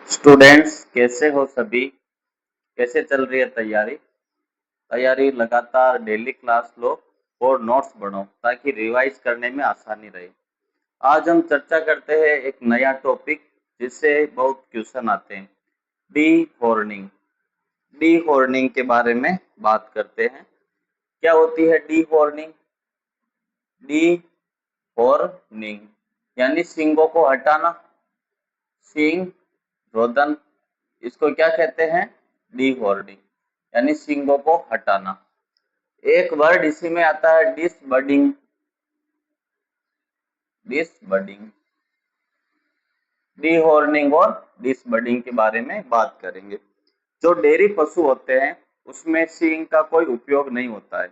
Students कैसे हो सभी। कैसे चल रही है तैयारी। लगातार डेली क्लास लो और नोट्स बढ़ो ताकि रिवाइज करने में आसानी रहे। आज हम चर्चा करते हैं एक नया टॉपिक जिससे बहुत क्वेश्चन आते हैं। D horning. डी हॉर्निंग के बारे में बात करते हैं। क्या होती है डी हॉर्निंग। डी हॉर्निंग यानी सींगों को हटाना। सींग रोदन, इसको क्या कहते हैं, डी हॉर्निंग यानी सींगों को हटाना। एक वर्ड इसी में आता है डिसबडिंग। डिसबडिंग, डीहॉर्निंग और डिसबडिंग के बारे में बात करेंगे। जो डेयरी पशु होते हैं उसमें सींग का कोई उपयोग नहीं होता है।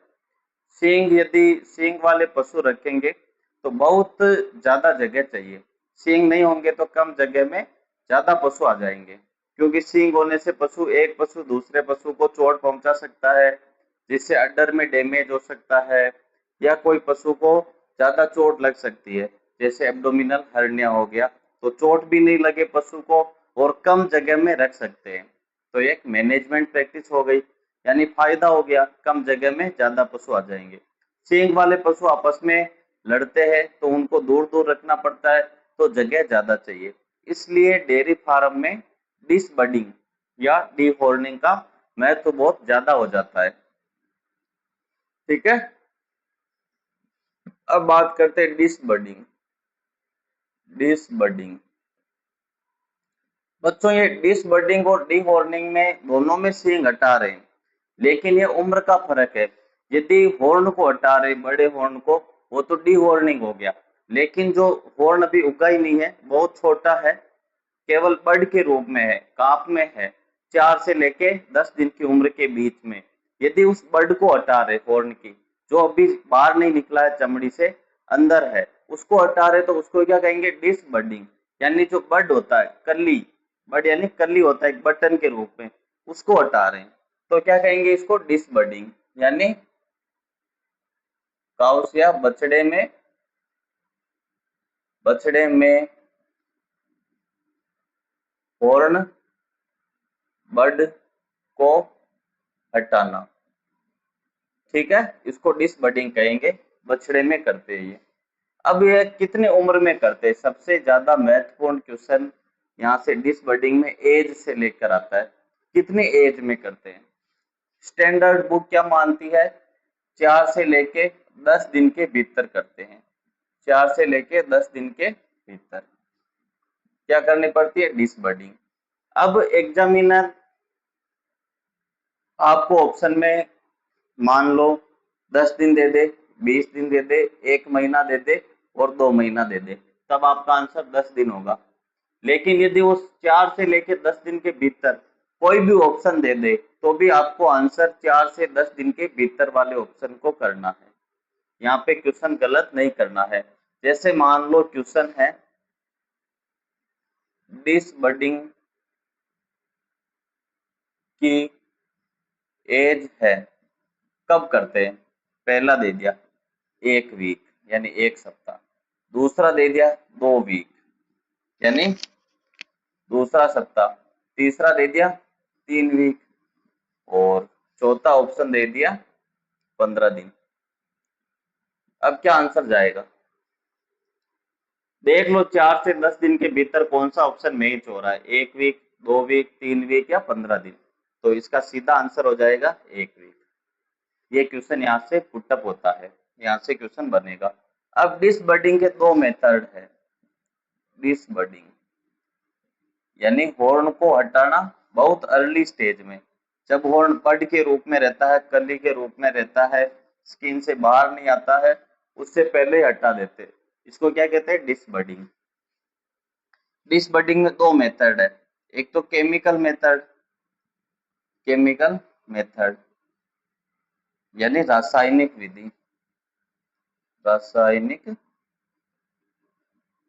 सींग यदि सींग वाले पशु रखेंगे तो बहुत ज्यादा जगह चाहिए। सींग नहीं होंगे तो कम जगह में ज्यादा पशु आ जाएंगे, क्योंकि सींग होने से एक पशु दूसरे पशु को चोट पहुंचा सकता है, जिससे अड्डर में डैमेज हो सकता है, या कोई पशु को ज्यादा चोट लग सकती है, जैसे एब्डोमिनल हर्निया हो गया। तो चोट भी नहीं लगे पशु को और कम जगह में रख सकते हैं। तो एक मैनेजमेंट प्रैक्टिस हो गई, यानी फायदा हो गया, कम जगह में ज्यादा पशु आ जाएंगे। सींग वाले पशु आपस में लड़ते हैं तो उनको दूर दूर रखना पड़ता है, तो जगह ज्यादा चाहिए। इसलिए डेयरी फार्म में डिसबडिंग या डीहॉर्निंग का महत्व बहुत ज्यादा हो जाता है। ठीक है, अब बात करते हैं डिसबडिंग। डिसबडिंग बच्चों, ये डिसबडिंग और डीहॉर्निंग में दोनों में सींग हटा रहे हैं, लेकिन ये उम्र का फर्क है। यदि हॉर्न को हटा रहे, बड़े हॉर्न को, वो तो डीहॉर्निंग हो गया। लेकिन जो हॉर्न अभी उगा ही नहीं है, बहुत छोटा है, केवल बड के रूप में है, काप में है, 4 से लेके 10 दिन की उम्र के बीच में, यदि उस बड को हटा रहे, हॉर्न की जो अभी बाहर नहीं निकला है, चमड़ी से अंदर है, उसको हटा रहे, तो उसको क्या कहेंगे, डिसबडिंग। यानी जो बड होता है, कली, बड यानी कली होता है एक बटन के रूप में, उसको हटा रहे हैं, तो क्या कहेंगे इसको, डिसबडिंग। यानी काउस या बछड़े में हॉर्न बड को हटाना। ठीक है, इसको डिसबडिंग कहेंगे, बछड़े में करते हैं ये। अब ये कितने उम्र में करते हैं, सबसे ज्यादा महत्वपूर्ण क्वेश्चन यहाँ से डिसबडिंग में एज से लेकर आता है। कितने एज में करते हैं। स्टैंडर्ड बुक क्या मानती है, 4 से लेके 10 दिन के भीतर करते हैं। 4 से लेके 10 दिन के भीतर क्या करनी पड़ती है, डिसबडिंग। अब एग्जामिनर आपको ऑप्शन में मान लो 10 दिन दे दे, 20 दिन दे दे, 1 महीना दे दे और 2 महीना दे दे, तब आपका आंसर 10 दिन होगा। लेकिन यदि वो 4 से लेके 10 दिन के भीतर कोई भी ऑप्शन दे दे, तो भी आपको आंसर 4 से 10 दिन के भीतर वाले ऑप्शन को करना है। यहाँ पे क्वेश्चन गलत नहीं करना है। जैसे मान लो क्वेश्चन है डिसबडिंग की एज है, कब करते हैं। पहला दे दिया 1 वीक यानी 1 सप्ताह, दूसरा दे दिया 2 वीक यानी दूसरा सप्ताह, तीसरा दे दिया 3 वीक और चौथा ऑप्शन दे दिया 15 दिन। अब क्या आंसर जाएगा, देख लो 4 से 10 दिन के भीतर कौन सा ऑप्शन मैच हो रहा है, 1 वीक, 2 वीक, 3 वीक या 15 दिन। तो इसका सीधा आंसर हो जाएगा 1 वीक। ये क्वेश्चन यहाँ से पुटअप होता है, यहाँ से क्वेश्चन बनेगा। अब डिसबडिंग के 2 मेथड है। डिसबडिंग यानी हॉर्न को हटाना बहुत अर्ली स्टेज में, जब हॉर्न बड के रूप में रहता है, कली के रूप में रहता है, स्किन से बाहर नहीं आता है, उससे पहले ही हटा देते, इसको क्या कहते हैं, डिसबडिंग। डिसबडिंग में 2 मेथड है, एक तो केमिकल मेथड यानी रासायनिक विधि, रासायनिक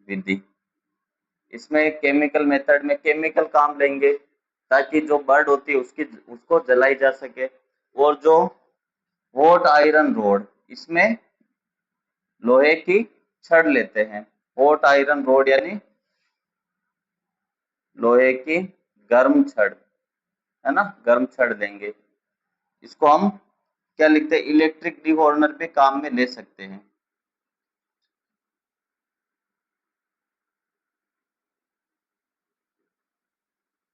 विधि। इसमें केमिकल मेथड में केमिकल काम लेंगे ताकि जो बर्ड होती है उसको जलाई जा सके। और जो हॉट आयरन रोड, इसमें लोहे की छड़ लेते हैं। हॉट आयरन रोड यानी लोहे की गर्म छड़, है ना, गर्म छड़ देंगे। इसको हम क्या लिखते हैं, इलेक्ट्रिक डिहॉर्नर पे काम में ले सकते हैं।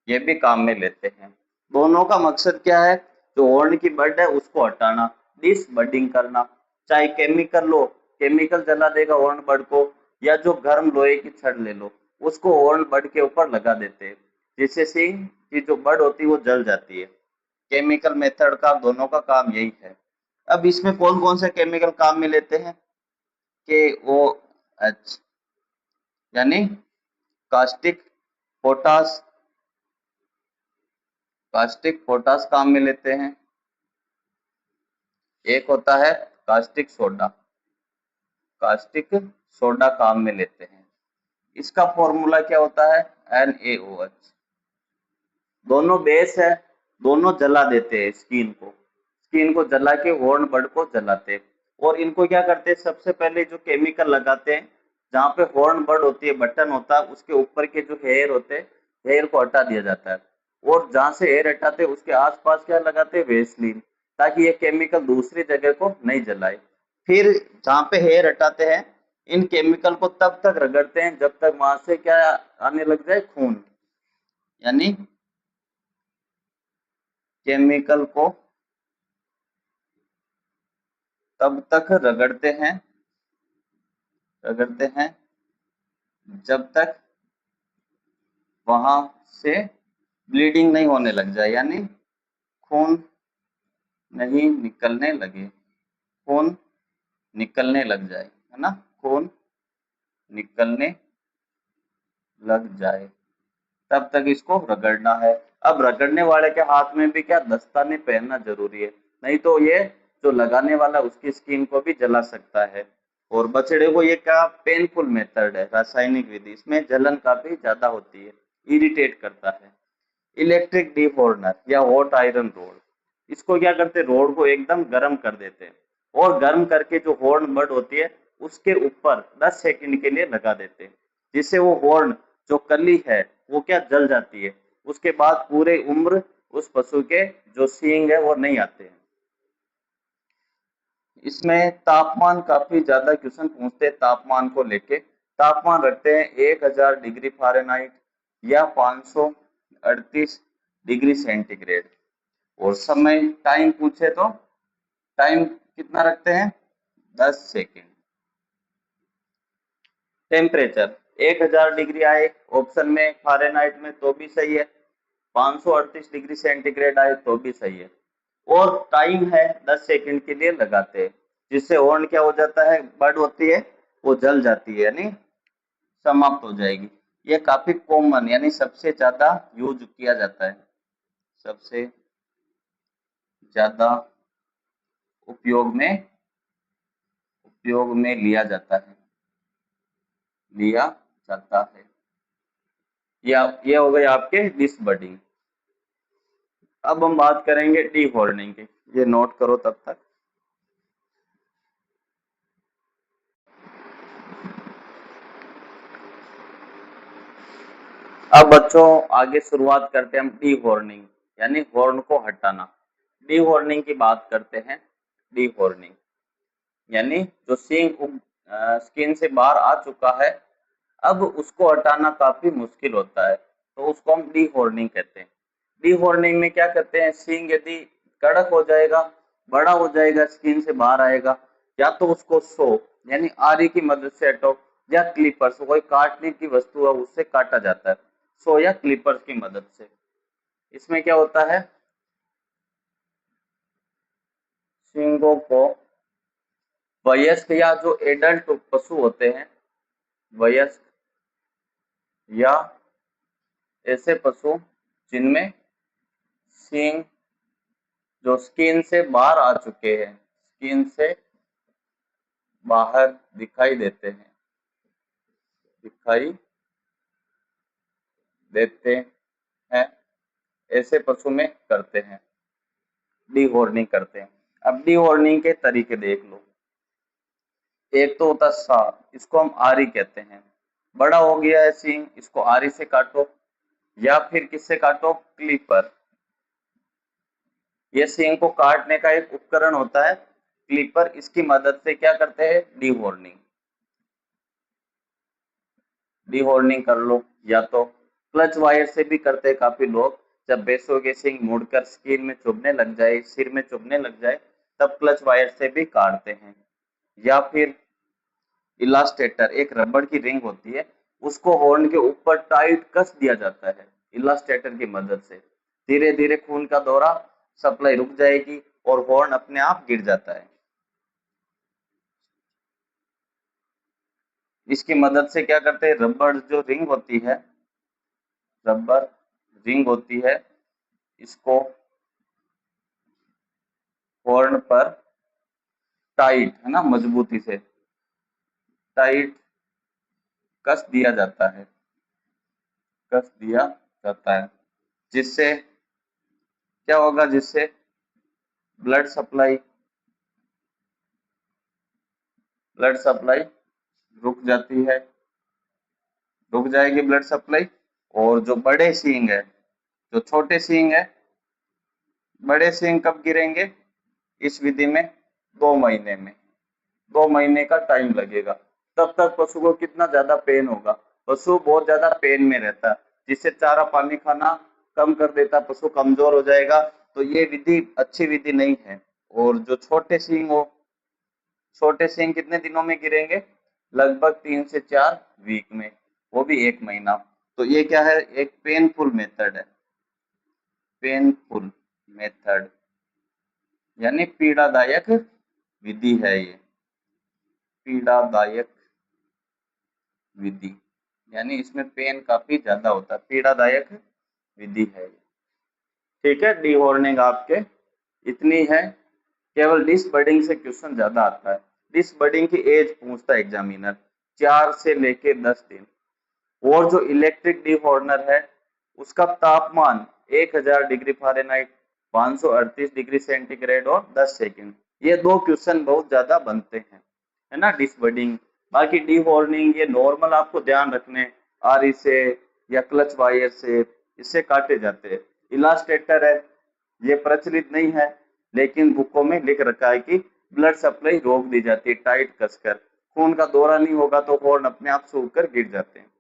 ये भी काम में लेते हैं। दोनों का मकसद क्या है, जो हॉर्न की बड है उसको हटाना, डिस बडिंग करना। चाहे केमिकल लो, केमिकल जला देगा हॉर्न बड को, या जो गर्म लोहे की छड़ ले लो, उसको हॉर्न बड के ऊपर लगा देते हैं, जिससे सिंग की जो बड होती है वो जल जाती है। केमिकल मेथड का दोनों का काम यही है। अब इसमें कौन कौन से केमिकल काम में लेते हैं, के ओ एच, यानी कास्टिक पोटास, कास्टिक पोटास काम में लेते हैं। एक होता है कास्टिक सोडा, कास्टिक सोडा काम में लेते हैं। इसका फॉर्मूला क्या होता है, NaOH। दोनों बेस है, दोनों जला देते हैं स्किन को, स्किन को जला के हॉर्न बड को जलाते हैं। और इनको क्या करते हैं, सबसे पहले जो केमिकल लगाते हैं, जहाँ पे हॉर्न बड होती है, बटन होता है, उसके ऊपर के जो हेयर होते हैं, हेयर को हटा दिया जाता है। और जहाँ से हेयर हटाते हैं उसके आसपास क्या लगाते हैं, वेसलीन, ताकि ये केमिकल दूसरी जगह को नहीं जलाए। फिर जहाँ पे हेयर हटाते हैं, इन केमिकल को तब तक रगड़ते हैं जब तक वहां से क्या आने लग जाए, खून, यानी केमिकल को तब तक रगड़ते हैं जब तक वहां से ब्लीडिंग नहीं होने लग जाए, यानी खून नहीं निकलने लगे, खून निकलने लग जाए, है ना, खून निकलने लग जाए, तब तक इसको रगड़ना है। अब रगड़ने वाले के हाथ में भी क्या दस्ताने पहनना जरूरी है, नहीं तो ये जो लगाने वाला उसकी स्किन को भी जला सकता है। और बछड़े को ये क्या पेनफुल मेथड है, रासायनिक विधि, इसमें जलन काफी ज्यादा होती है, इरिटेट करता है। इलेक्ट्रिक डिफॉर्नर या हॉट आयरन रोड, इसको क्या करते, रोड को एकदम गर्म कर देते हैं, और गर्म करके जो हॉर्न बड होती है उसके ऊपर 10 सेकंड के लिए लगा देते हैं, जिससे वो हॉर्न जो कली है वो क्या जल जाती है। उसके बाद पूरे उम्र उस पशु के जो सींग है वो नहीं आते हैं। इसमें तापमान काफी ज्यादा क्वेश्चन पूछते हैं, तापमान को लेके। तापमान रखते हैं 1000 डिग्री फ़ारेनहाइट या 538 डिग्री सेंटीग्रेड। और समय टाइम पूछे तो टाइम कितना रखते हैं, 10 सेकेंड। टेम्परेचर 1000 डिग्री आए ऑप्शन में फ़ारेनहाइट में तो भी सही है, 538 डिग्री सेंटीग्रेड आए तो भी सही है। और टाइम है 10 सेकंड के लिए लगाते हैं, जिससे हॉर्न क्या हो जाता है, बर्ड होती है वो जल जाती है, यानी समाप्त हो जाएगी। ये काफी कॉमन, यानी सबसे ज्यादा यूज किया जाता है, सबसे ज्यादा उपयोग में लिया जाता है। या ये हो गए आपके डिसबर्डिंग। अब हम बात करेंगे डी हॉर्निंग की, ये नोट करो तब तक। अब बच्चों आगे शुरुआत करते हैं हम डी हॉर्निंग, यानी हॉर्न को हटाना। डी हॉर्निंग की बात करते हैं। डी हॉर्निंग यानी जो सींग स्किन से बाहर आ चुका है, अब उसको हटाना काफी मुश्किल होता है, तो उसको हम डी हॉर्निंग कहते हैं। डी हॉर्निंग में क्या करते हैं, सींग यदि कड़क हो जाएगा, बड़ा हो जाएगा, स्किन से बाहर आएगा, या तो उसको सो यानी आरी की मदद से हटाओ, या क्लिपर्स, कोई काटने की वस्तु है उससे काटा जाता है, सो या क्लिपर्स की मदद से। इसमें क्या होता है, सींगों को वयस्क या जो एडल्ट पशु होते हैं, वयस्क या ऐसे पशु जिनमें सींग जो स्किन से बाहर आ चुके हैं, स्किन से बाहर दिखाई देते हैं, ऐसे पशु में करते हैं, डी हॉर्निंग करते हैं। अब डी हॉर्निंग के तरीके देख लो। एक तो होता सा, इसको हम आरी कहते हैं, बड़ा हो गया है सींग, इसको आरी से काटो, या फिर किससे काटो, क्लिपर। ये सींग को काटने का एक उपकरण होता है क्लिपर, इसकी मदद से क्या करते हैं, डीहॉर्निंग। डीहॉर्निंग कर लो, या तो क्लच वायर से भी करते हैं काफी लोग। जब भैंसों के सींग मुड़कर स्किन में चुभने लग जाए, सिर में चुभने लग जाए, तब क्लच वायर से भी काटते हैं। या फिर इलास्टेटर, एक रबड़ की रिंग होती है, उसको हॉर्न के ऊपर टाइट कस दिया जाता है इलास्टेटर की मदद से। धीरे धीरे खून का दौरा, सप्लाई रुक जाएगी और हॉर्न अपने आप गिर जाता है। इसकी मदद से क्या करते हैं, रबड़ जो रिंग होती है, रबर रिंग होती है, इसको हॉर्न पर टाइट, है ना, मजबूती से टाइट कस दिया जाता है, कस दिया जाता है। जिससे क्या होगा, जिससे ब्लड सप्लाई, ब्लड सप्लाई रुक जाती है, रुक जाएगी ब्लड सप्लाई। और जो बड़े सींग है, जो छोटे सींग है, बड़े सींग कब गिरेंगे इस विधि में, 2 महीने में। 2 महीने का टाइम लगेगा। तब तक पशु को कितना ज्यादा पेन होगा, पशु बहुत ज्यादा पेन में रहता है, जिससे चारा पानी खाना कम कर देता, पशु कमजोर हो जाएगा। तो ये विधि अच्छी विधि नहीं है। और जो छोटे सींग हो, छोटे सींग कितने दिनों में गिरेंगे, लगभग 3 से 4 वीक में, वो भी 1 महीना। तो ये क्या है, एक पेनफुल मेथड है, पेनफुल मेथड, यानी पीड़ादायक विधि है ये, पीड़ादायक विधि, यानी इसमें पेन काफी ज्यादा होता है, पीड़ादायक विधि है ये। ठीक है, डी वार्निंग आपके इतनी है। केवल डिस बडिंग से क्वेश्चन ज्यादा आता है। डिस बडिंग की एज पूछता है एग्जामिनर, 4 से लेके 10 दिन। और जो इलेक्ट्रिक डी हॉर्नर है, उसका तापमान 1000 डिग्री फ़ारेनहाइट, 538 डिग्री सेंटीग्रेड और 10 सेकंड। ये दो क्वेश्चन बहुत ज्यादा बनते हैं, है ना, डिसबर्डिंग। बाकी डी हॉर्निंग ये नॉर्मल आपको ध्यान रखने, आरी से या क्लच वायर से, इससे काटे जाते हैं। इलास्टेटर है, ये प्रचलित नहीं है, लेकिन बुकों में लिख रखा है कि ब्लड सप्लाई रोक दी जाती है टाइट कसकर, खून का दौरा नहीं होगा तो हॉर्न अपने आप सूख कर गिर जाते हैं।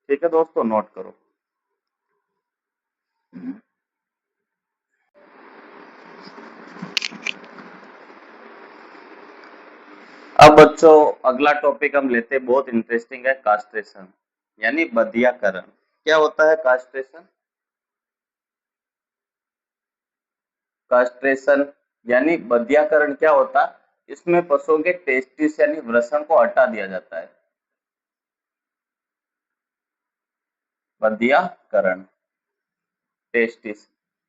ठीक है दोस्तों, नोट करो। अब बच्चों अगला टॉपिक हम लेते हैं, बहुत इंटरेस्टिंग है, कास्ट्रेशन, यानी बधियाकरण। क्या होता है कास्ट्रेशन, कास्ट्रेशन यानी बधियाकरण क्या होता है, इसमें पशुओं के टेस्टिस यानी वृषण को हटा दिया जाता है। बधियाकरण, टेस्टिस,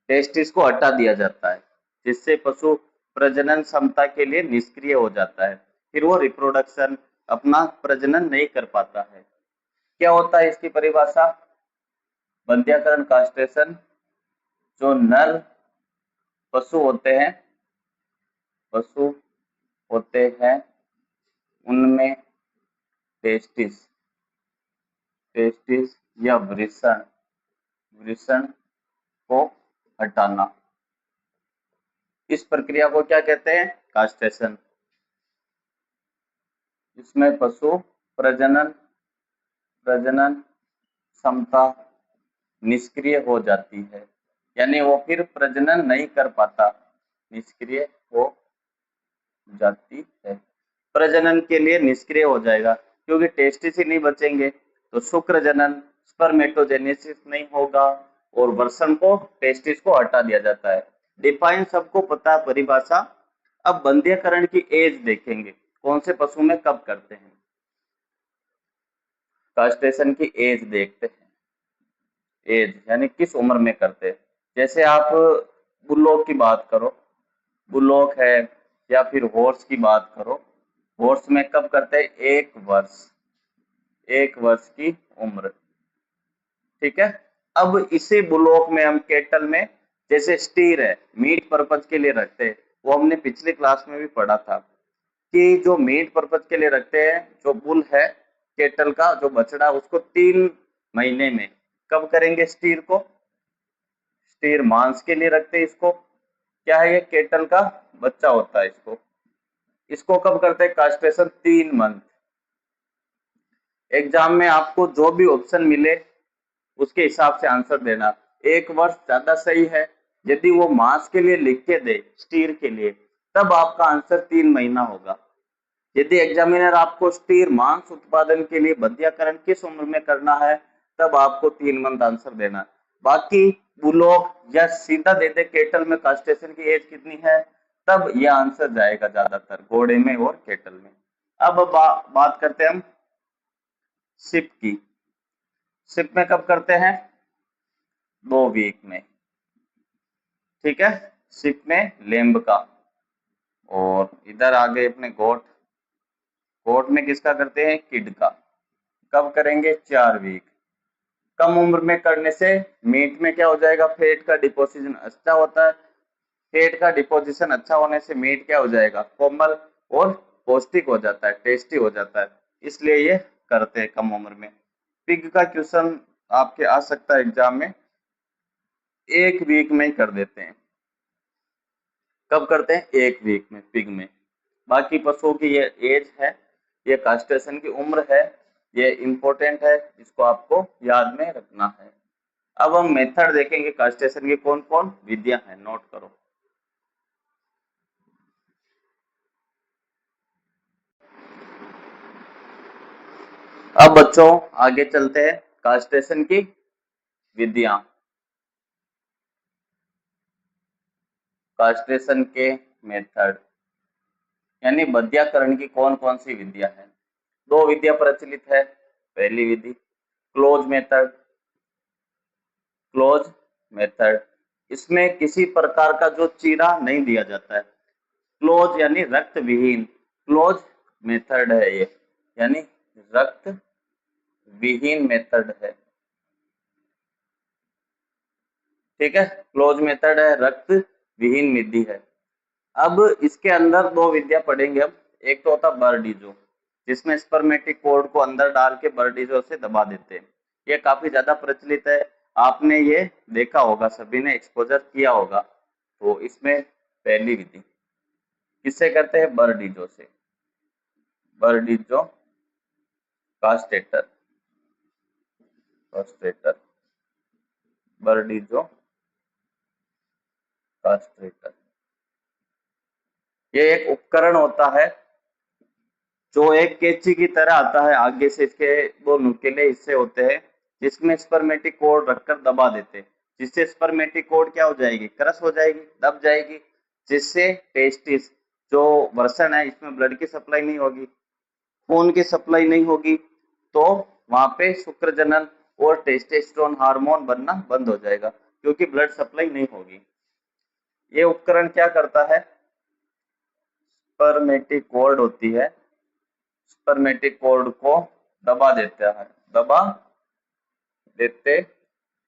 टेस्टिस को हटा दिया जाता है, जिससे पशु प्रजनन क्षमता के लिए निष्क्रिय हो जाता है, फिर वो रिप्रोडक्शन, अपना प्रजनन नहीं कर पाता है। क्या होता है इसकी परिभाषा, बंध्याकरण कास्ट्रेशन, जो नर पशु होते हैं, पशु होते हैं, उनमें टेस्टिस, टेस्टिस या वृषण, वृषण को हटाना, इस प्रक्रिया को क्या कहते हैं, कास्ट्रेशन। इसमें पशु प्रजनन, प्रजनन क्षमता निष्क्रिय हो जाती है, यानी वो फिर प्रजनन नहीं कर पाता, निष्क्रिय हो जाती है। प्रजनन के लिए निष्क्रिय हो जाएगा, क्योंकि टेस्टिस ही नहीं बचेंगे तो शुक्र जनन, स्पर्मेटोजेनेसिस नहीं होगा, और वर्षण को, टेस्टिस को हटा दिया जाता है। डिफाइन सबको पता है परिभाषा। अब बंध्यकरण की एज देखेंगे, कौन से पशु में कब करते हैं, कास्ट्रेशन की एज देखते हैं। एज यानी किस उम्र में करते हैं। जैसे आप बुलोक की बात करो, बुलोक है, या फिर हॉर्स की बात करो, हॉर्स में कब करते हैं, 1 वर्ष, 1 वर्ष की उम्र। ठीक है, अब इसे बुलोक में हम केटल में, जैसे स्टीर है, मीट पर्पज के लिए रखते हैं, वो हमने पिछली क्लास में भी पढ़ा था कि जो मीट पर्पज के लिए रखते हैं, जो बुल है केटल का जो बछड़ा, उसको 3 महीने में कब करेंगे स्टीर को? स्टीर मांस के लिए रखते हैं इसको। क्या है ये? केटल का बच्चा होता है इसको। इसको कब करते हैं कास्ट्रेशन? 3 मंथ। एग्जाम में आपको जो भी ऑप्शन मिले उसके हिसाब से आंसर देना। 1 वर्ष ज्यादा सही है। यदि वो मास के लिए लिख के दे, स्टीर के लिए, तब आपका आंसर 3 महीना होगा। यदि एग्जामिनर आपको स्टीर मांस उत्पादन के लिए बंध्याकरण किस उम्र में करना है, तब आपको 3 मंथ आंसर देना। बाकी बुलोक या सीधा दे दे केटल में कास्ट्रेशन की एज कितनी है, तब यह आंसर जाएगा ज्यादातर घोड़े में और केटल में। अब बात करते हैं हम सिप की। सिप में कब करते हैं? 2 वीक में। ठीक है, सिप में लेम्ब का। और इधर आ गए अपने गोट। गोट में किसका करते हैं? किड का। कब करेंगे? 4 वीक। कम उम्र में करने से मीट में क्या हो जाएगा? फैट का डिपोजिशन अच्छा होता है। फैट का डिपोजिशन अच्छा होने से मीट क्या हो जाएगा? कोमल और पौष्टिक हो जाता है, टेस्टी हो जाता है। इसलिए ये करते हैं कम उम्र में। पिग का क्वेश्चन आपके आ सकता है एग्जाम में, 1 वीक में ही कर देते हैं। कब करते हैं? 1 वीक में पिग में। बाकी पशुओं की ये एज है, ये कास्ट्रेशन की उम्र है, ये इंपॉर्टेंट है, इसको आपको याद में रखना है। अब हम मेथड देखेंगे कास्ट्रेशन की, कौन कौन विधियां हैं, नोट करो। अब बच्चों आगे चलते हैं कास्ट्रेशन की विधियां। कास्ट्रेशन के मेथड यानी बंध्याकरण की कौन कौन सी विधियां हैं? 2 विधियां प्रचलित है। पहली विधि क्लोज मेथड। क्लोज मेथड, इसमें किसी प्रकार का जो चीरा नहीं दिया जाता है। क्लोज यानी रक्त विहीन, क्लोज मेथड है ये, यानी रक्त विहीन मेथड है। ठीक है, क्लोज मेथड है, रक्त विहीन विधि है। अब इसके अंदर 2 विधियां पढ़ेंगे हम। एक तो होता बर्डीजो, जिसमें स्पर्मेटिक कोड को अंदर डाल के बर्डीजो से दबा देते हैं। ये काफी ज्यादा प्रचलित है, आपने ये देखा होगा, सभी ने एक्सपोजर किया होगा। तो इसमें पहली विधि किससे करते हैं? बर्डीजो से। बर्डीजो कास्टेटर, कास्टेटर, बर्डीजो कास्टेटर। ये एक उपकरण होता है जो एक कैंची की तरह आता है, आगे से इसके 2 नुकीले हिस्से होते हैं, जिसमें स्पर्मेटिक कोड रखकर दबा देते हैं, जिससे स्पर्मेटिक कोड क्या हो जाएगी? क्रश हो जाएगी, दब जाएगी, जिससे टेस्टिस जो वर्षण है, इसमें ब्लड की सप्लाई नहीं होगी, खून की सप्लाई नहीं होगी, तो वहां पे शुक्र जनन और टेस्टोस्टेरोन हार्मोन बनना बंद हो जाएगा, क्योंकि ब्लड सप्लाई नहीं होगी। ये उपकरण क्या करता है? स्पर्मेटिक कोड होती है, स्पर्मेटिक कोड को दबा देता है, दबा देते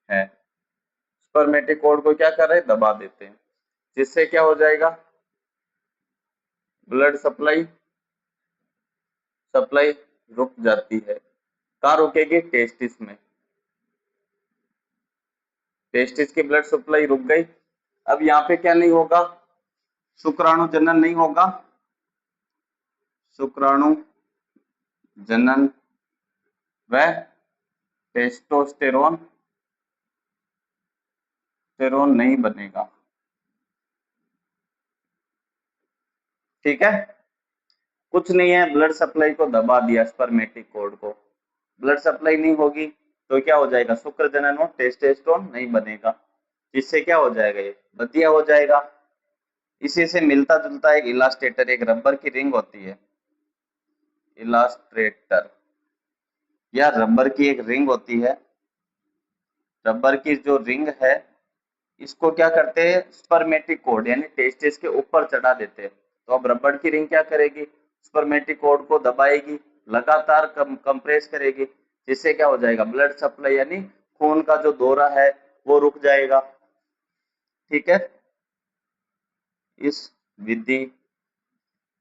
हैं। स्पर्मेटिक कोड को क्या कर रहे हैं? दबा देते हैं, जिससे क्या हो जाएगा? ब्लड सप्लाई सप्लाई रुक जाती है। कहाँ रुकेगी? टेस्टिस में। टेस्टिस की ब्लड सप्लाई रुक गई। अब यहाँ पे क्या नहीं होगा? शुक्राणु जनन नहीं होगा। शुक्राणु जनन व टेस्टोस्टेरोन स्टेरोन नहीं बनेगा। ठीक है, कुछ नहीं है, ब्लड सप्लाई को दबा दिया, स्पर्मेटिक कोड को, ब्लड सप्लाई नहीं होगी तो क्या हो जाएगा? शुक्र जनन और टेस्टोस्टेरोन नहीं बनेगा, जिससे क्या हो जाएगा? ये बदिया हो जाएगा। इसी से मिलता जुलता एक इलास्टेटर, एक रबर की रिंग होती है, इलास्ट्रेटर, या रबर की एक रिंग होती है। रबर की जो रिंग है, इसको क्या करते हैं? स्पर्मेटिक कोड यानी टेस्टिस के ऊपर चढ़ा देते हैं। तो अब रबर की रिंग क्या करेगी? स्पर्मेटिक कोड को दबाएगी, लगातार कंप्रेस करेगी, जिससे क्या हो जाएगा? ब्लड सप्लाई यानी खून का जो दौरा है वो रुक जाएगा। ठीक है, इस विधि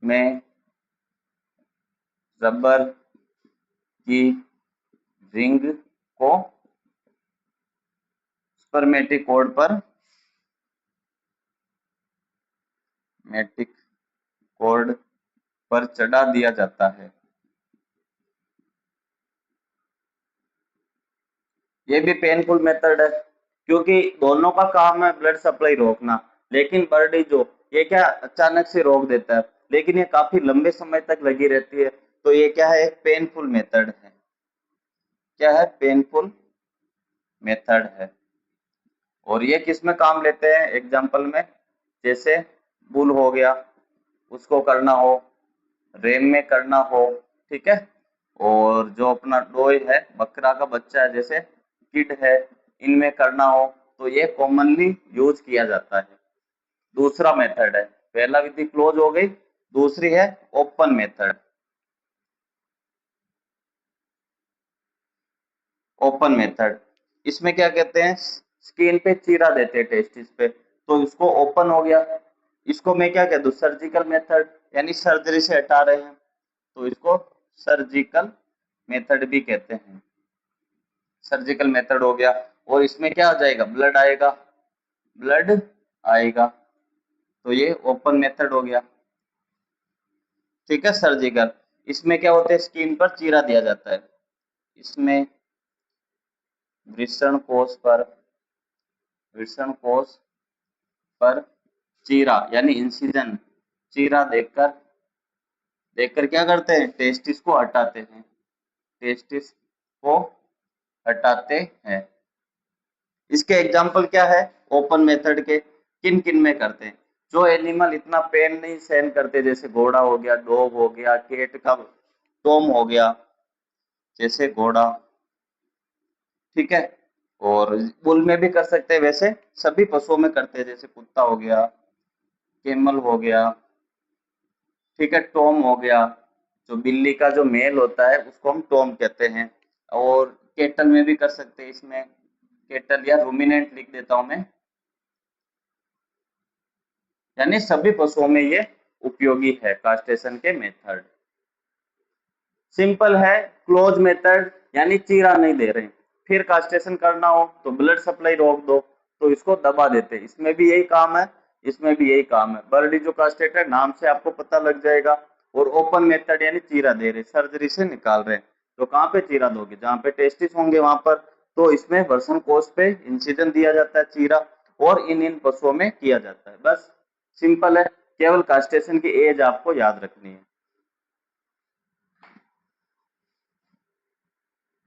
में रबर की रिंग को स्पर्मेटिकोड पर मेटिकोड पर चढ़ा दिया जाता है। ये भी पेनफुल मेथड है, क्योंकि दोनों का काम है ब्लड सप्लाई रोकना, लेकिन बर्डी जो ये क्या अचानक से रोक देता है, लेकिन ये काफी लंबे समय तक लगी रहती है, तो ये क्या है, पेनफुल मेथड है। क्या है, पेनफुल मेथड है। और ये किस में काम लेते हैं, एग्जाम्पल में, जैसे बुल हो गया, उसको करना हो, रेम में करना हो, ठीक है, और जो अपना डोय है, बकरा का बच्चा है, जैसे किड है, इनमें करना हो, तो ये कॉमनली यूज किया जाता है। दूसरा मेथड है, पहला विधि क्लोज हो गई, दूसरी है ओपन मेथड। ओपन मेथड, इसमें क्या कहते हैं, स्किन पे चीरा देते हैं टेस्टिस पे, तो इसको ओपन हो गया। इसको मैं क्या कहता हूँ, सर्जिकल मेथड, यानी सर्जरी से हटा रहे हैं, तो इसको सर्जिकल मेथड भी कहते हैं। सर्जिकल मेथड हो गया, और इसमें क्या आ जाएगा, ब्लड आएगा, ब्लड आएगा, तो ये ओपन मेथड हो गया, ठीक है, सर्जिकल। इसमें क्या होता है, स्किन पर चीरा दिया जाता है, इसमें वृषण कोष पर, वृषण कोष पर चीरा यानी इंसिजन, चीरा देखकर, देखकर क्या करते हैं, टेस्टिस को हटाते हैं, टेस्टिस को हटाते हैं। इसके एग्जाम्पल क्या है, ओपन मेथड के, किन किन में करते हैं, जो एनिमल इतना पेन नहीं सहन करते, जैसे घोड़ा हो गया, डॉग हो गया, केट का टॉम हो गया, जैसे घोड़ा, ठीक है, और बुल में भी कर सकते हैं, वैसे सभी पशुओं में करते हैं, जैसे कुत्ता हो गया, कैमल हो गया, ठीक है, टॉम हो गया, जो बिल्ली का जो मेल होता है उसको हम टॉम कहते हैं, और केटल में भी कर सकते हैं, इसमें केटल या रूमिनेंट लिख देता हूं मैं, यानी सभी पशुओं में ये उपयोगी है कास्ट्रेशन के मेथड। सिंपल है, क्लोज मेथड यानी चीरा नहीं दे रहे, फिर कास्ट्रेशन करना हो तो ब्लड सप्लाई रोक दो, तो इसको दबा देते, इसमें भी यही काम है, इसमें भी यही काम है, बर्डी जो कास्ट्रेट है नाम से आपको पता लग जाएगा। और ओपन मेथड यानी चीरा दे रहे, सर्जरी से निकाल रहे, तो कहाँ पे चीरा दोगे, जहाँ पे टेस्टिस होंगे वहां पर, तो इसमें वर्सन कोष पे इंसिजन दिया जाता है, चीरा, और इन पशुओं में किया जाता है। बस सिंपल है, केवल कास्ट्रेशन की एज आपको याद रखनी है।